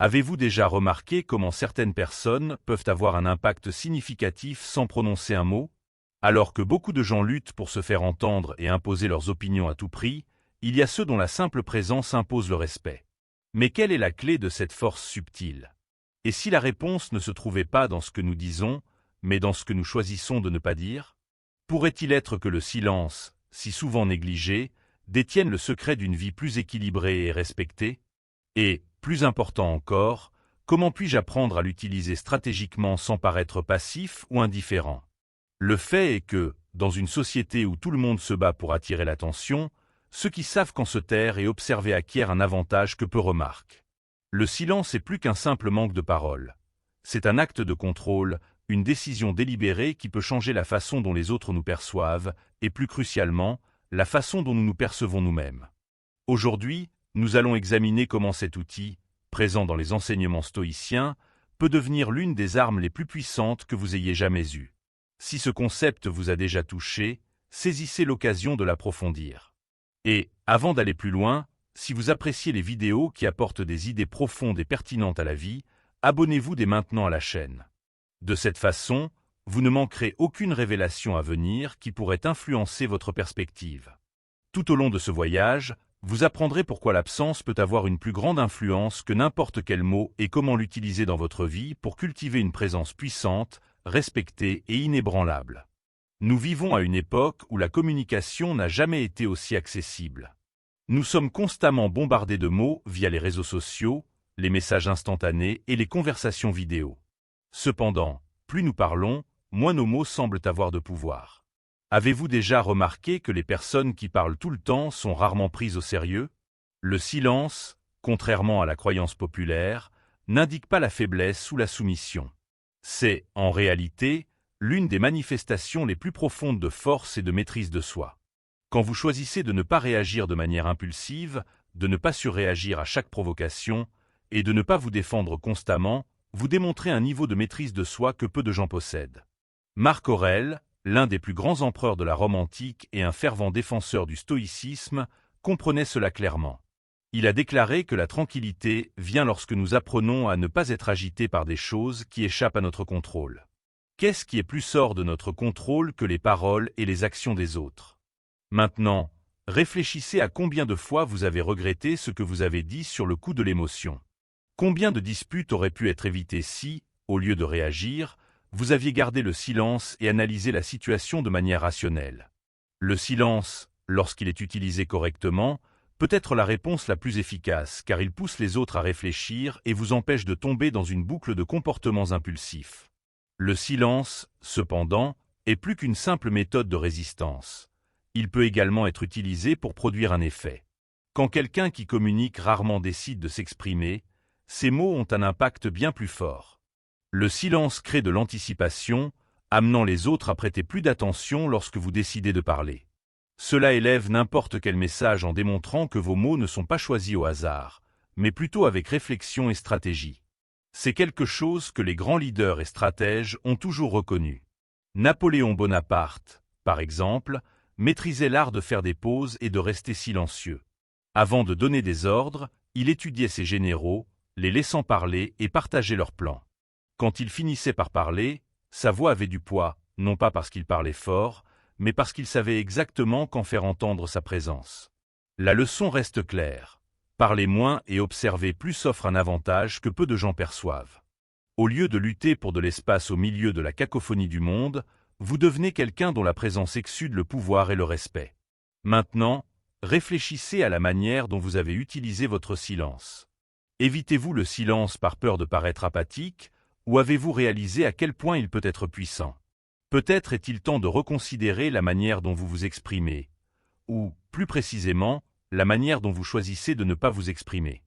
Avez-vous déjà remarqué comment certaines personnes peuvent avoir un impact significatif sans prononcer un mot? Alors que beaucoup de gens luttent pour se faire entendre et imposer leurs opinions à tout prix, il y a ceux dont la simple présence impose le respect. Mais quelle est la clé de cette force subtile? Et si la réponse ne se trouvait pas dans ce que nous disons, mais dans ce que nous choisissons de ne pas dire? Pourrait-il être que le silence, si souvent négligé, détienne le secret d'une vie plus équilibrée et respectée? Et, plus important encore, comment puis-je apprendre à l'utiliser stratégiquement sans paraître passif ou indifférent? Le fait est que, dans une société où tout le monde se bat pour attirer l'attention, ceux qui savent quand se taire et observer acquièrent un avantage que peu remarquent. Le silence est plus qu'un simple manque de parole. C'est un acte de contrôle, une décision délibérée qui peut changer la façon dont les autres nous perçoivent, et plus crucialement, la façon dont nous nous percevons nous-mêmes. Aujourd'hui, nous allons examiner comment cet outil, présent dans les enseignements stoïciens, peut devenir l'une des armes les plus puissantes que vous ayez jamais eues. Si ce concept vous a déjà touché, saisissez l'occasion de l'approfondir. Et, avant d'aller plus loin, si vous appréciez les vidéos qui apportent des idées profondes et pertinentes à la vie, abonnez-vous dès maintenant à la chaîne. De cette façon, vous ne manquerez aucune révélation à venir qui pourrait influencer votre perspective. Tout au long de ce voyage, vous apprendrez pourquoi l'absence peut avoir une plus grande influence que n'importe quel mot et comment l'utiliser dans votre vie pour cultiver une présence puissante, respectée et inébranlable. Nous vivons à une époque où la communication n'a jamais été aussi accessible. Nous sommes constamment bombardés de mots via les réseaux sociaux, les messages instantanés et les conversations vidéo. Cependant, plus nous parlons, moins nos mots semblent avoir de pouvoir. Avez-vous déjà remarqué que les personnes qui parlent tout le temps sont rarement prises au sérieux? Le silence, contrairement à la croyance populaire, n'indique pas la faiblesse ou la soumission. C'est, en réalité, l'une des manifestations les plus profondes de force et de maîtrise de soi. Quand vous choisissez de ne pas réagir de manière impulsive, de ne pas surréagir à chaque provocation, et de ne pas vous défendre constamment, vous démontrez un niveau de maîtrise de soi que peu de gens possèdent. Marc Aurèle, l'un des plus grands empereurs de la Rome antique et un fervent défenseur du stoïcisme, comprenait cela clairement. Il a déclaré que la tranquillité vient lorsque nous apprenons à ne pas être agités par des choses qui échappent à notre contrôle. Qu'est-ce qui est plus hors de notre contrôle que les paroles et les actions des autres? Maintenant, réfléchissez à combien de fois vous avez regretté ce que vous avez dit sur le coup de l'émotion. Combien de disputes auraient pu être évitées si, au lieu de réagir, vous aviez gardé le silence et analysé la situation de manière rationnelle? Le silence, lorsqu'il est utilisé correctement, peut être la réponse la plus efficace car il pousse les autres à réfléchir et vous empêche de tomber dans une boucle de comportements impulsifs. Le silence, cependant, est plus qu'une simple méthode de résistance. Il peut également être utilisé pour produire un effet. Quand quelqu'un qui communique rarement décide de s'exprimer, ses mots ont un impact bien plus fort. Le silence crée de l'anticipation, amenant les autres à prêter plus d'attention lorsque vous décidez de parler. Cela élève n'importe quel message en démontrant que vos mots ne sont pas choisis au hasard, mais plutôt avec réflexion et stratégie. C'est quelque chose que les grands leaders et stratèges ont toujours reconnu. Napoléon Bonaparte, par exemple, maîtrisait l'art de faire des pauses et de rester silencieux. Avant de donner des ordres, il étudiait ses généraux, les laissant parler et partager leurs plans. Quand il finissait par parler, sa voix avait du poids, non pas parce qu'il parlait fort, mais parce qu'il savait exactement quand faire entendre sa présence. La leçon reste claire. Parler moins et observer plus offre un avantage que peu de gens perçoivent. Au lieu de lutter pour de l'espace au milieu de la cacophonie du monde, vous devenez quelqu'un dont la présence exude le pouvoir et le respect. Maintenant, réfléchissez à la manière dont vous avez utilisé votre silence. Évitez-vous le silence par peur de paraître apathique, ou avez-vous réalisé à quel point il peut être puissant? Peut-être est-il temps de reconsidérer la manière dont vous vous exprimez, ou, plus précisément, la manière dont vous choisissez de ne pas vous exprimer.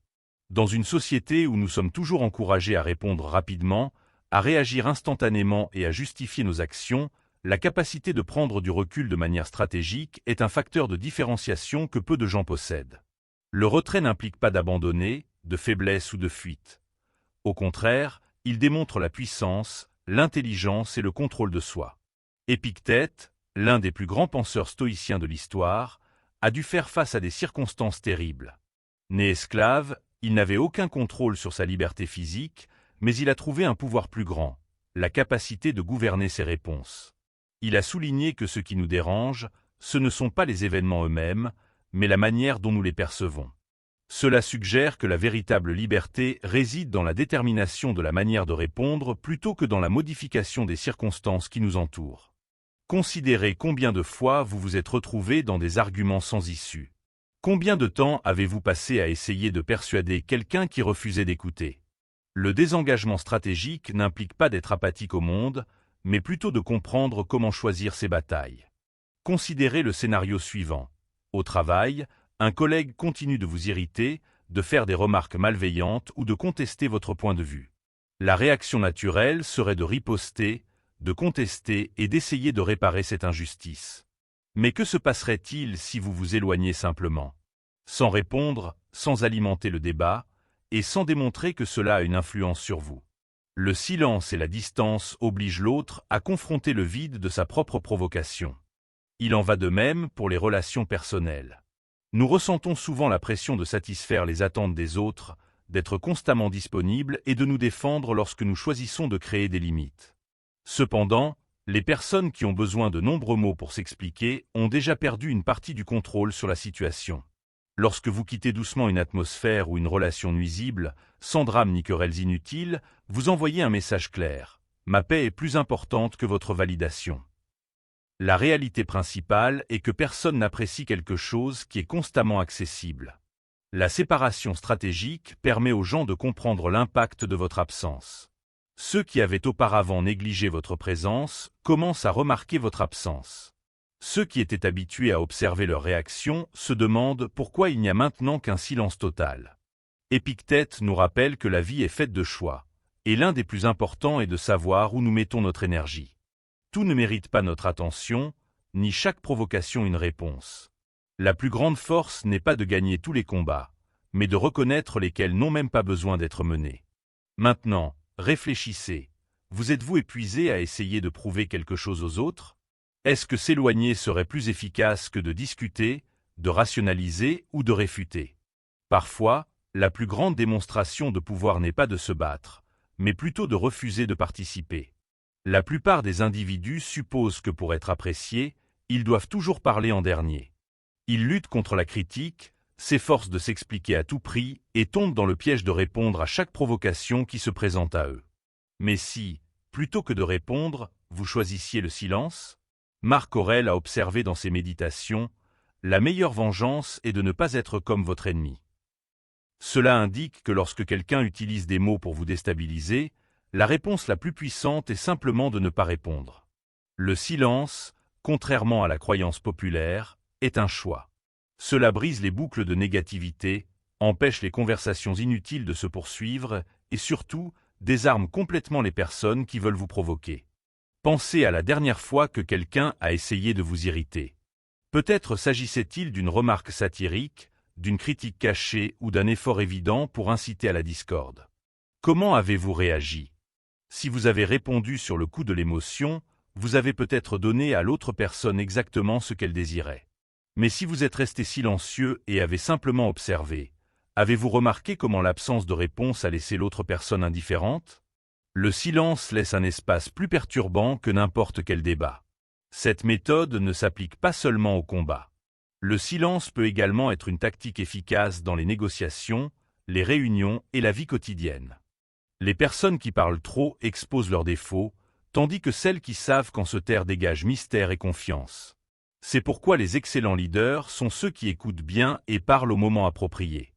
Dans une société où nous sommes toujours encouragés à répondre rapidement, à réagir instantanément et à justifier nos actions, la capacité de prendre du recul de manière stratégique est un facteur de différenciation que peu de gens possèdent. Le retrait n'implique pas d'abandonner, de faiblesse ou de fuite. Au contraire, il démontre la puissance, l'intelligence et le contrôle de soi. Épictète, l'un des plus grands penseurs stoïciens de l'histoire, a dû faire face à des circonstances terribles. Né esclave, Il n'avait aucun contrôle sur sa liberté physique, mais il a trouvé un pouvoir plus grand, la capacité de gouverner ses réponses. Il a souligné que ce qui nous dérange, ce ne sont pas les événements eux-mêmes, mais la manière dont nous les percevons. Cela suggère que la véritable liberté réside dans la détermination de la manière de répondre plutôt que dans la modification des circonstances qui nous entourent. Considérez combien de fois vous vous êtes retrouvé dans des arguments sans issue. Combien de temps avez-vous passé à essayer de persuader quelqu'un qui refusait d'écouter? Le désengagement stratégique n'implique pas d'être apathique au monde, mais plutôt de comprendre comment choisir ses batailles. Considérez le scénario suivant. Au travail, un collègue continue de vous irriter, de faire des remarques malveillantes ou de contester votre point de vue. La réaction naturelle serait de riposter, de contester et d'essayer de réparer cette injustice. Mais que se passerait-il si vous vous éloignez simplement? Sans répondre, sans alimenter le débat, et sans démontrer que cela a une influence sur vous. Le silence et la distance obligent l'autre à confronter le vide de sa propre provocation. Il en va de même pour les relations personnelles. Nous ressentons souvent la pression de satisfaire les attentes des autres, d'être constamment disponibles et de nous défendre lorsque nous choisissons de créer des limites. Cependant, les personnes qui ont besoin de nombreux mots pour s'expliquer ont déjà perdu une partie du contrôle sur la situation. Lorsque vous quittez doucement une atmosphère ou une relation nuisible, sans drame ni querelles inutiles, vous envoyez un message clair. Ma paix est plus importante que votre validation. La réalité principale est que personne n'apprécie quelque chose qui est constamment accessible. La séparation stratégique permet aux gens de comprendre l'impact de votre absence. Ceux qui avaient auparavant négligé votre présence commencent à remarquer votre absence. Ceux qui étaient habitués à observer leurs réactions se demandent pourquoi il n'y a maintenant qu'un silence total. Épictète nous rappelle que la vie est faite de choix, et l'un des plus importants est de savoir où nous mettons notre énergie. Tout ne mérite pas notre attention, ni chaque provocation une réponse. La plus grande force n'est pas de gagner tous les combats, mais de reconnaître lesquels n'ont même pas besoin d'être menés. Maintenant, réfléchissez. Vous êtes-vous épuisé à essayer de prouver quelque chose aux autres? Est-ce que s'éloigner serait plus efficace que de discuter, de rationaliser ou de réfuter? Parfois, la plus grande démonstration de pouvoir n'est pas de se battre, mais plutôt de refuser de participer. La plupart des individus supposent que pour être appréciés, ils doivent toujours parler en dernier. Ils luttent contre la critique, s'efforcent de s'expliquer à tout prix et tombent dans le piège de répondre à chaque provocation qui se présente à eux. Mais si, plutôt que de répondre, vous choisissiez le silence? Marc Aurèle a observé dans ses méditations « La meilleure vengeance est de ne pas être comme votre ennemi ». Cela indique que lorsque quelqu'un utilise des mots pour vous déstabiliser, la réponse la plus puissante est simplement de ne pas répondre. Le silence, contrairement à la croyance populaire, est un choix. Cela brise les boucles de négativité, empêche les conversations inutiles de se poursuivre et surtout désarme complètement les personnes qui veulent vous provoquer. Pensez à la dernière fois que quelqu'un a essayé de vous irriter. Peut-être s'agissait-il d'une remarque satirique, d'une critique cachée ou d'un effort évident pour inciter à la discorde. Comment avez-vous réagi? Si vous avez répondu sur le coup de l'émotion, vous avez peut-être donné à l'autre personne exactement ce qu'elle désirait. Mais si vous êtes resté silencieux et avez simplement observé, avez-vous remarqué comment l'absence de réponse a laissé l'autre personne indifférente? Le silence laisse un espace plus perturbant que n'importe quel débat. Cette méthode ne s'applique pas seulement au combat. Le silence peut également être une tactique efficace dans les négociations, les réunions et la vie quotidienne. Les personnes qui parlent trop exposent leurs défauts, tandis que celles qui savent quand se taire dégagent mystère et confiance. C'est pourquoi les excellents leaders sont ceux qui écoutent bien et parlent au moment approprié.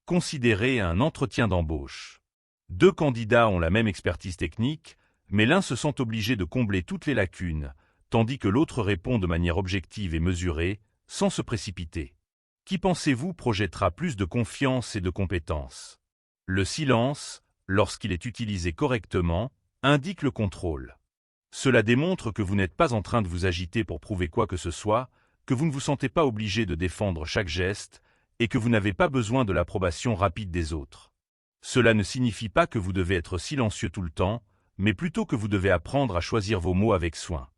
Considérez un entretien d'embauche. Deux candidats ont la même expertise technique, mais l'un se sent obligé de combler toutes les lacunes, tandis que l'autre répond de manière objective et mesurée, sans se précipiter. Qui pensez-vous projettera plus de confiance et de compétence? Le silence, lorsqu'il est utilisé correctement, indique le contrôle. Cela démontre que vous n'êtes pas en train de vous agiter pour prouver quoi que ce soit, que vous ne vous sentez pas obligé de défendre chaque geste, et que vous n'avez pas besoin de l'approbation rapide des autres. Cela ne signifie pas que vous devez être silencieux tout le temps, mais plutôt que vous devez apprendre à choisir vos mots avec soin.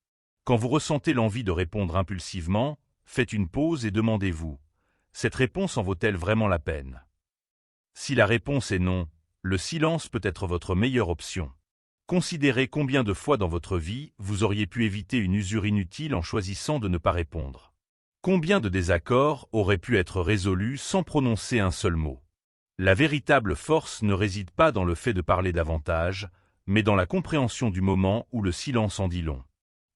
Quand vous ressentez l'envie de répondre impulsivement, faites une pause et demandez-vous : cette réponse en vaut-elle vraiment la peine? Si la réponse est non, le silence peut être votre meilleure option. Considérez combien de fois dans votre vie vous auriez pu éviter une usure inutile en choisissant de ne pas répondre. Combien de désaccords auraient pu être résolus sans prononcer un seul mot. La véritable force ne réside pas dans le fait de parler davantage, mais dans la compréhension du moment où le silence en dit long.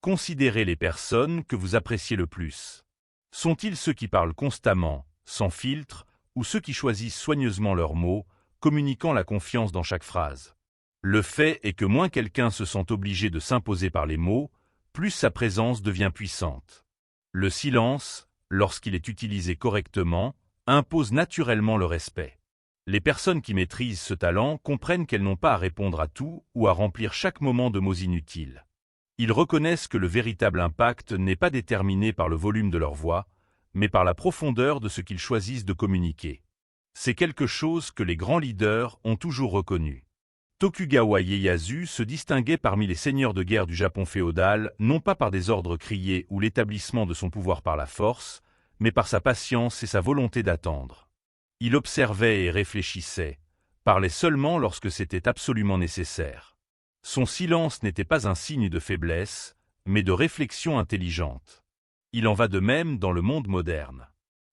Considérez les personnes que vous appréciez le plus. Sont-ils ceux qui parlent constamment, sans filtre, ou ceux qui choisissent soigneusement leurs mots, communiquant la confiance dans chaque phrase? Le fait est que moins quelqu'un se sent obligé de s'imposer par les mots, plus sa présence devient puissante. Le silence, lorsqu'il est utilisé correctement, impose naturellement le respect. Les personnes qui maîtrisent ce talent comprennent qu'elles n'ont pas à répondre à tout ou à remplir chaque moment de mots inutiles. Ils reconnaissent que le véritable impact n'est pas déterminé par le volume de leur voix, mais par la profondeur de ce qu'ils choisissent de communiquer. C'est quelque chose que les grands leaders ont toujours reconnu. Tokugawa Ieyasu se distinguait parmi les seigneurs de guerre du Japon féodal non pas par des ordres criés ou l'établissement de son pouvoir par la force, mais par sa patience et sa volonté d'attendre. Il observait et réfléchissait, parlait seulement lorsque c'était absolument nécessaire. Son silence n'était pas un signe de faiblesse, mais de réflexion intelligente. Il en va de même dans le monde moderne.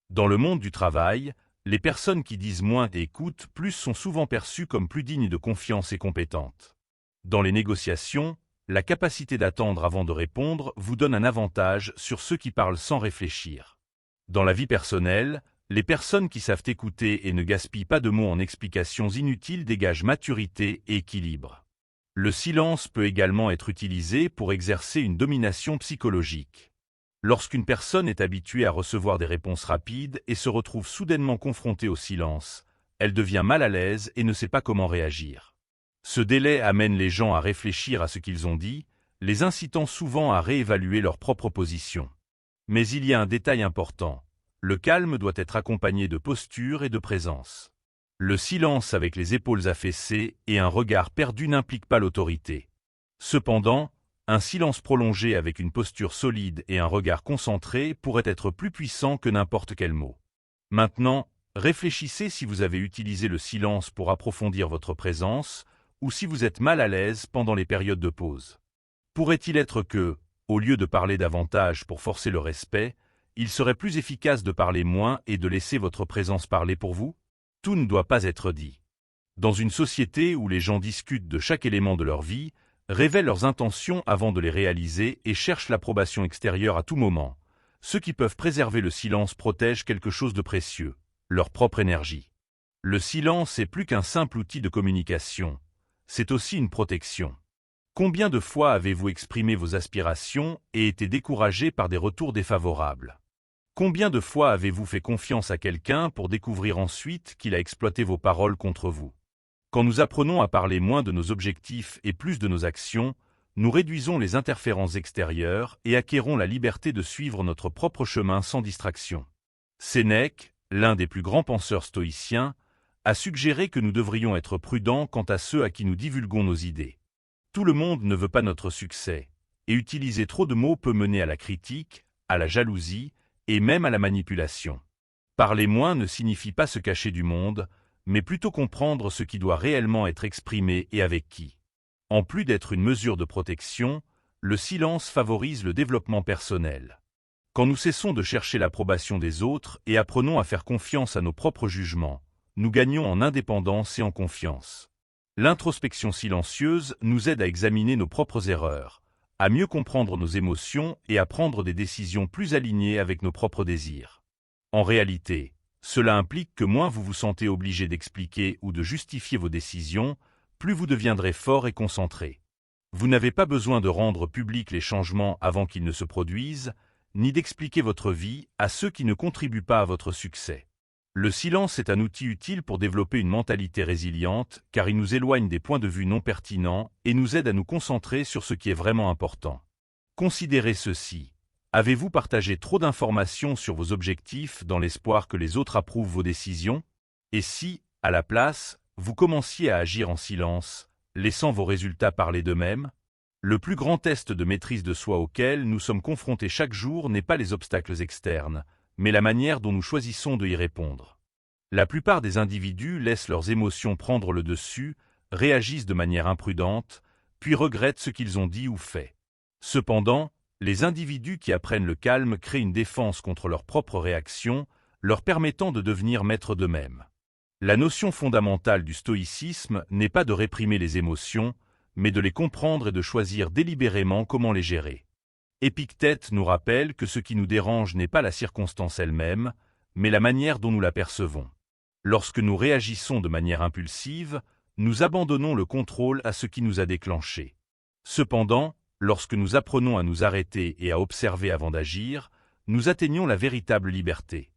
Dans le monde du travail, les personnes qui disent moins et écoutent plus sont souvent perçues comme plus dignes de confiance et compétentes. Dans les négociations, la capacité d'attendre avant de répondre vous donne un avantage sur ceux qui parlent sans réfléchir. Dans la vie personnelle, les personnes qui savent écouter et ne gaspillent pas de mots en explications inutiles dégagent maturité et équilibre. Le silence peut également être utilisé pour exercer une domination psychologique. Lorsqu'une personne est habituée à recevoir des réponses rapides et se retrouve soudainement confrontée au silence, elle devient mal à l'aise et ne sait pas comment réagir. Ce délai amène les gens à réfléchir à ce qu'ils ont dit, les incitant souvent à réévaluer leur propre position. Mais il y a un détail important. Le calme doit être accompagné de posture et de présence. Le silence avec les épaules affaissées et un regard perdu n'implique pas l'autorité. Cependant, un silence prolongé avec une posture solide et un regard concentré pourrait être plus puissant que n'importe quel mot. Maintenant, réfléchissez si vous avez utilisé le silence pour approfondir votre présence ou si vous êtes mal à l'aise pendant les périodes de pause. Pourrait-il être que, au lieu de parler davantage pour forcer le respect, il serait plus efficace de parler moins et de laisser votre présence parler pour vous? Tout ne doit pas être dit. Dans une société où les gens discutent de chaque élément de leur vie, révèlent leurs intentions avant de les réaliser et cherchent l'approbation extérieure à tout moment, ceux qui peuvent préserver le silence protègent quelque chose de précieux, leur propre énergie. Le silence est plus qu'un simple outil de communication, c'est aussi une protection. Combien de fois avez-vous exprimé vos aspirations et été découragé par des retours défavorables? Combien de fois avez-vous fait confiance à quelqu'un pour découvrir ensuite qu'il a exploité vos paroles contre vous? Quand nous apprenons à parler moins de nos objectifs et plus de nos actions, nous réduisons les interférences extérieures et acquérons la liberté de suivre notre propre chemin sans distraction. Sénèque, l'un des plus grands penseurs stoïciens, a suggéré que nous devrions être prudents quant à ceux à qui nous divulguons nos idées. Tout le monde ne veut pas notre succès, et utiliser trop de mots peut mener à la critique, à la jalousie, et même à la manipulation. Parler moins ne signifie pas se cacher du monde, mais plutôt comprendre ce qui doit réellement être exprimé et avec qui. En plus d'être une mesure de protection, le silence favorise le développement personnel. Quand nous cessons de chercher l'approbation des autres et apprenons à faire confiance à nos propres jugements, nous gagnons en indépendance et en confiance. L'introspection silencieuse nous aide à examiner nos propres erreurs, à mieux comprendre nos émotions et à prendre des décisions plus alignées avec nos propres désirs. En réalité, cela implique que moins vous vous sentez obligé d'expliquer ou de justifier vos décisions, plus vous deviendrez fort et concentré. Vous n'avez pas besoin de rendre publics les changements avant qu'ils ne se produisent, ni d'expliquer votre vie à ceux qui ne contribuent pas à votre succès. Le silence est un outil utile pour développer une mentalité résiliente car il nous éloigne des points de vue non pertinents et nous aide à nous concentrer sur ce qui est vraiment important. Considérez ceci. Avez-vous partagé trop d'informations sur vos objectifs dans l'espoir que les autres approuvent vos décisions? Et si, à la place, vous commenciez à agir en silence, laissant vos résultats parler d'eux-mêmes? Le plus grand test de maîtrise de soi auquel nous sommes confrontés chaque jour n'est pas les obstacles externes, mais la manière dont nous choisissons de y répondre. La plupart des individus laissent leurs émotions prendre le dessus, réagissent de manière imprudente, puis regrettent ce qu'ils ont dit ou fait. Cependant, les individus qui apprennent le calme créent une défense contre leurs propres réactions, leur permettant de devenir maîtres d'eux-mêmes. La notion fondamentale du stoïcisme n'est pas de réprimer les émotions, mais de les comprendre et de choisir délibérément comment les gérer. Épictète nous rappelle que ce qui nous dérange n'est pas la circonstance elle-même, mais la manière dont nous la percevons. Lorsque nous réagissons de manière impulsive, nous abandonnons le contrôle à ce qui nous a déclenché. Cependant, lorsque nous apprenons à nous arrêter et à observer avant d'agir, nous atteignons la véritable liberté.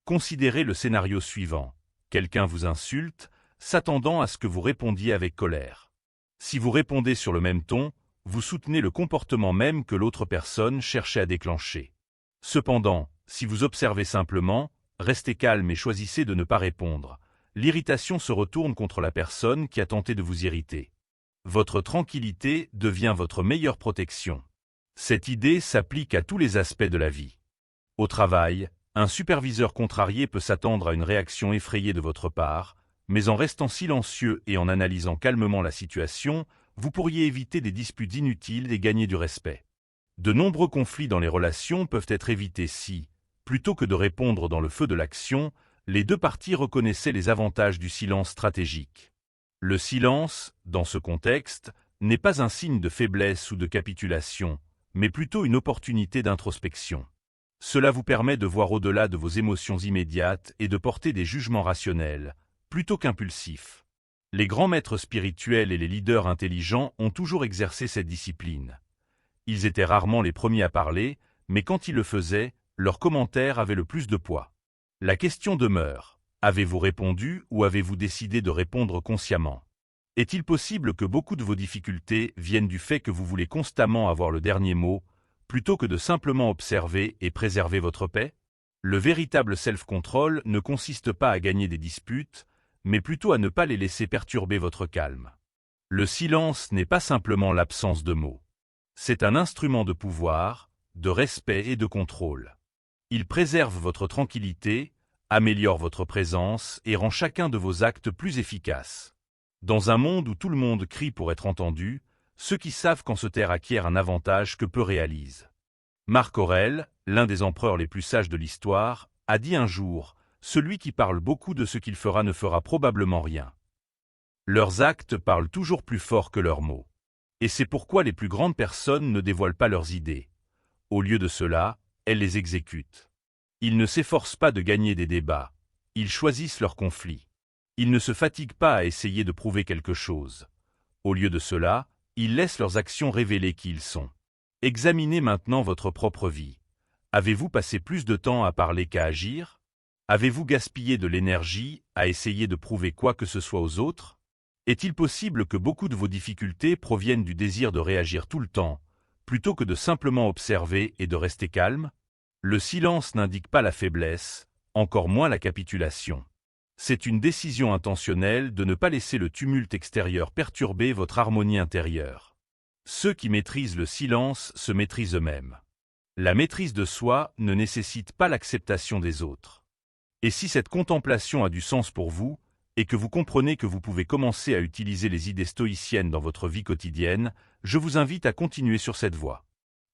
Considérez le scénario suivant. Quelqu'un vous insulte, s'attendant à ce que vous répondiez avec colère. Si vous répondez sur le même ton, vous soutenez le comportement même que l'autre personne cherchait à déclencher. Cependant, si vous observez simplement, restez calme et choisissez de ne pas répondre, l'irritation se retourne contre la personne qui a tenté de vous irriter. Votre tranquillité devient votre meilleure protection. Cette idée s'applique à tous les aspects de la vie. Au travail, un superviseur contrarié peut s'attendre à une réaction effrayée de votre part, mais en restant silencieux et en analysant calmement la situation, vous pourriez éviter des disputes inutiles et gagner du respect. De nombreux conflits dans les relations peuvent être évités si, plutôt que de répondre dans le feu de l'action, les deux parties reconnaissaient les avantages du silence stratégique. Le silence, dans ce contexte, n'est pas un signe de faiblesse ou de capitulation, mais plutôt une opportunité d'introspection. Cela vous permet de voir au-delà de vos émotions immédiates et de porter des jugements rationnels, plutôt qu'impulsifs. Les grands maîtres spirituels et les leaders intelligents ont toujours exercé cette discipline. Ils étaient rarement les premiers à parler, mais quand ils le faisaient, leurs commentaires avaient le plus de poids. La question demeure, avez-vous répondu ou avez-vous décidé de répondre consciemment? Est-il possible que beaucoup de vos difficultés viennent du fait que vous voulez constamment avoir le dernier mot, plutôt que de simplement observer et préserver votre paix? Le véritable self-control ne consiste pas à gagner des disputes, mais plutôt à ne pas les laisser perturber votre calme. Le silence n'est pas simplement l'absence de mots. C'est un instrument de pouvoir, de respect et de contrôle. Il préserve votre tranquillité, améliore votre présence et rend chacun de vos actes plus efficaces. Dans un monde où tout le monde crie pour être entendu, ceux qui savent quand se taire acquièrent un avantage que peu réalisent. Marc Aurèle, l'un des empereurs les plus sages de l'histoire, a dit un jour « Celui qui parle beaucoup de ce qu'il fera ne fera probablement rien ». Leurs actes parlent toujours plus fort que leurs mots. Et c'est pourquoi les plus grandes personnes ne dévoilent pas leurs idées. Au lieu de cela, elles les exécutent. Ils ne s'efforcent pas de gagner des débats, ils choisissent leurs conflits. Ils ne se fatiguent pas à essayer de prouver quelque chose. Au lieu de cela, ils laissent leurs actions révéler qui ils sont. Examinez maintenant votre propre vie. Avez-vous passé plus de temps à parler qu'à agir? Avez-vous gaspillé de l'énergie à essayer de prouver quoi que ce soit aux autres? Est-il possible que beaucoup de vos difficultés proviennent du désir de réagir tout le temps, plutôt que de simplement observer et de rester calme? Le silence n'indique pas la faiblesse, encore moins la capitulation. C'est une décision intentionnelle de ne pas laisser le tumulte extérieur perturber votre harmonie intérieure. Ceux qui maîtrisent le silence se maîtrisent eux-mêmes. La maîtrise de soi ne nécessite pas l'acceptation des autres. Et si cette contemplation a du sens pour vous, et que vous comprenez que vous pouvez commencer à utiliser les idées stoïciennes dans votre vie quotidienne, je vous invite à continuer sur cette voie.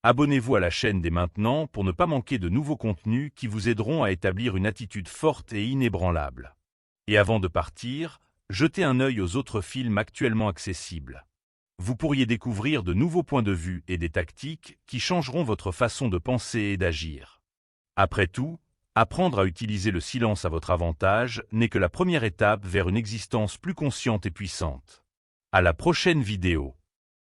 Abonnez-vous à la chaîne dès maintenant pour ne pas manquer de nouveaux contenus qui vous aideront à établir une attitude forte et inébranlable. Et avant de partir, jetez un œil aux autres films actuellement accessibles. Vous pourriez découvrir de nouveaux points de vue et des tactiques qui changeront votre façon de penser et d'agir. Après tout, apprendre à utiliser le silence à votre avantage n'est que la première étape vers une existence plus consciente et puissante. À la prochaine vidéo.